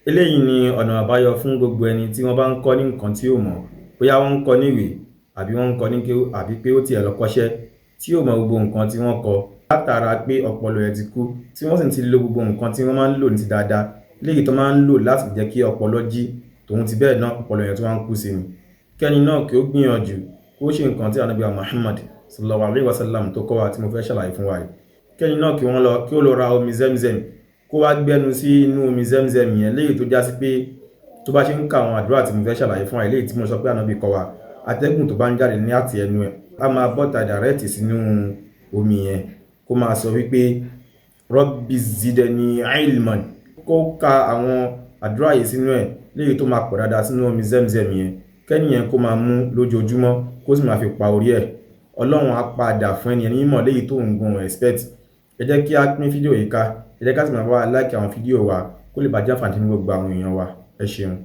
Eléyìí ni ọ̀nà àbáyọ fún gbogbo ẹni tí wọ́n bá ń kọ́ ní nǹkan tí ò mọ̀, bóyá wọ́n ń kọ́ níwèé àbí wọ́n ń kọ́ ní kéwú àbí pé ó tiẹ̀ lọ kọ́ṣẹ́ tí ò mọ gbogbo nǹkan tí wọ́n kọ́ látara pé ọpọlọ ẹ̀ ti kú, tí wọ́n sì ti lo gbogbo nǹkan tí wọ́n máa ń lò ní ti dáadáa, léyìí tó máa ń lò láti jẹ́ kí ọpọlọ jí, tòun ti bẹ́ẹ̀ náà ọpọlọ yẹn tó máa ń kú sí ni. Kẹ́ni náà kí ó gbìyànjú kó ṣe nǹkan tí Ànábì Muhammad sallallahu alaihi wasallam tó kọ́ wa tí mo fẹ́ ṣàlàyé fún wa yìí. Kẹ́ni náà kí ó lọ ra omi Zemzem, kó wá gbẹ́nu sí inú omi Zemzem yẹn, léyìí tó já sí pé tó bá ṣe ń ka àwọn àdúrà tí mo fẹ́ ṣàlàyé fún wa, léyìí tí mo sọ pé Ànábì kọ́ wa, atẹ́gùn tó bá ń jáde ní àti ẹnu ẹ̀ á máa bọ́ta dàrẹ́ẹ̀tì sínú omi yẹn, kó máa sọ wípé Rabbi zidani ilman, kó ka àwọn àdúrà yìí sínú ẹ̀, léyìí tó máa pọ̀ dáadáa sínú omi Zemzem yẹn. Kẹ́ni yẹn kó máa mú lójoojúmọ́, kó sì máa fi pa orí ẹ̀. Ọlọ́run á padà fún ẹni ẹni mímọ̀ léyìí tó ń gun expect. Ẹ jẹ́ kí á pín fídíò yìí ká, ẹ jẹ́ ká sì máa bá wa like àwọn fídíò wa kó lè bá jẹ́ àǹfààní fún gbogbo àwọn èèyàn wa. Ẹ ṣeun.